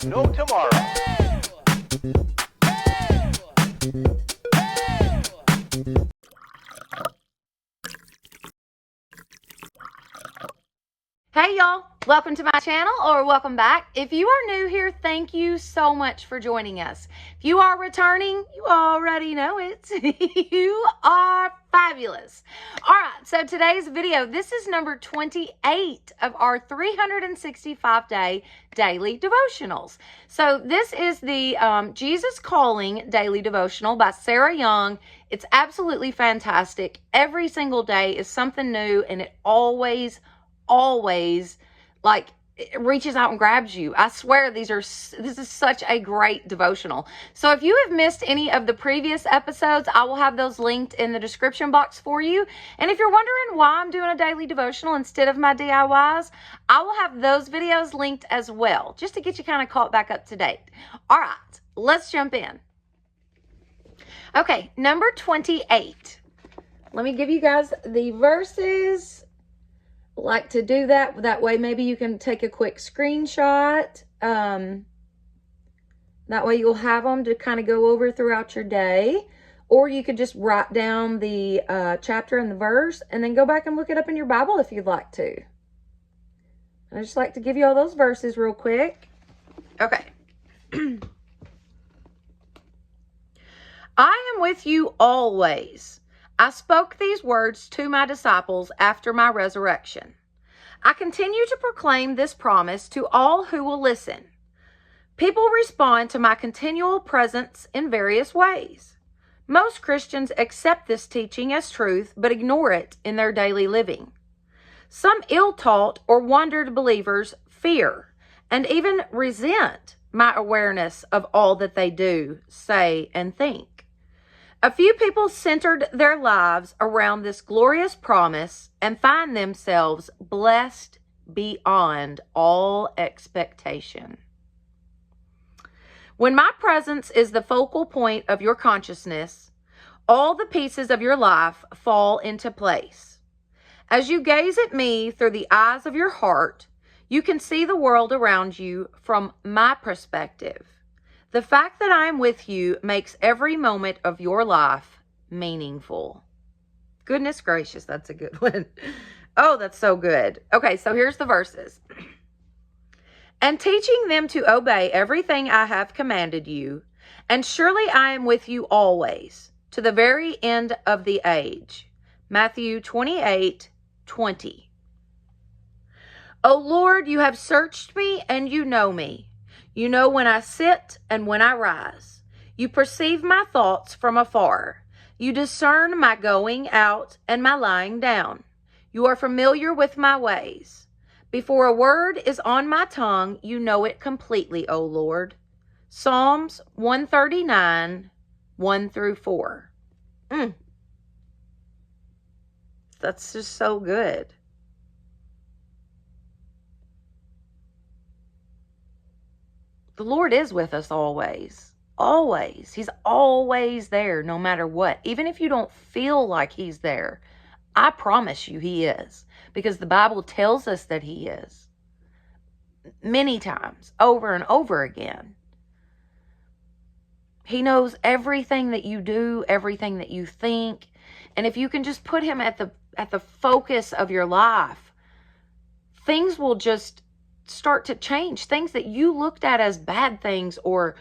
no tomorrow. Hey y'all, welcome to my channel, or welcome back. If you are new here, thank you so much for joining us. If you are returning, you already know it. You are fabulous. All right, so today's video, this is number 28 of our 365-day daily devotionals. So this is the Jesus Calling Daily Devotional by Sarah Young. It's absolutely fantastic. Every single day is something new, and it always like it reaches out and grabs you. I swear this is such a great devotional. So if you have missed any of the previous episodes, I will have those linked in the description box for you. And if you're wondering why I'm doing a daily devotional instead of my DIYs, I will have those videos linked as well, just to get you kind of caught back up to date. All right, let's jump in. Okay, number 28. Let me give you guys the verses. Like to do that way maybe you can take a quick screenshot. That way you'll have them to kind of go over throughout your day, or you could just write down the chapter and the verse and then go back and look it up in your Bible if you'd like to. I just like to give you all those verses real quick. Okay. I am with you always. I spoke these words to my disciples after my resurrection. I continue to proclaim this promise to all who will listen. People respond to my continual presence in various ways. Most Christians accept this teaching as truth, but ignore it in their daily living. Some ill-taught or wandered believers fear and even resent my awareness of all that they do, say, and think. A few people centered their lives around this glorious promise and find themselves blessed beyond all expectation. When my presence is the focal point of your consciousness, all the pieces of your life fall into place. As you gaze at me through the eyes of your heart, you can see the world around you from my perspective. The fact that I am with you makes every moment of your life meaningful. Goodness gracious, that's a good one. Oh, that's so good. Okay, so here's the verses. And teaching them to obey everything I have commanded you, and surely I am with you always, to the very end of the age. Matthew 28:20. O Lord, you have searched me and you know me. You know when I sit and when I rise. You perceive my thoughts from afar. You discern my going out and my lying down. You are familiar with my ways. Before a word is on my tongue, you know it completely, O Lord. Psalms 139, 1-4. That's just so good. The Lord is with us always. Always. He's always there, no matter what. Even if you don't feel like he's there, I promise you he is. Because the Bible tells us that he is. Many times, over and over again. He knows everything that you do, everything that you think. And if you can just put him at the focus of your life, things will just start to change. Things that you looked at as bad things or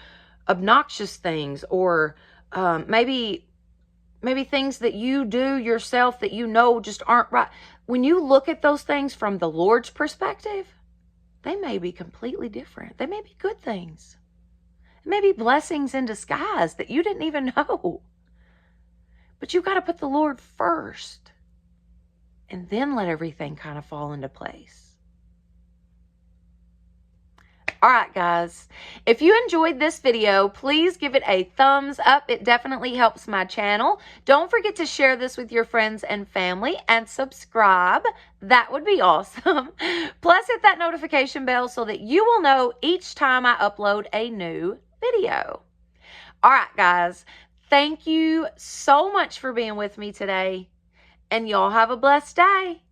obnoxious things, or maybe things that you do yourself that you know just aren't right. When you look at those things from the Lord's perspective, they may be completely different. They may be good things. It may be blessings in disguise that you didn't even know. But you've got to put the Lord first, and then let everything kind of fall into place. All right, guys, if you enjoyed this video, please give it a thumbs up. It definitely helps my channel. Don't forget to share this with your friends and family, and subscribe. That would be awesome. Plus, hit that notification bell so that you will know each time I upload a new video. All right, guys, thank you so much for being with me today, and y'all have a blessed day.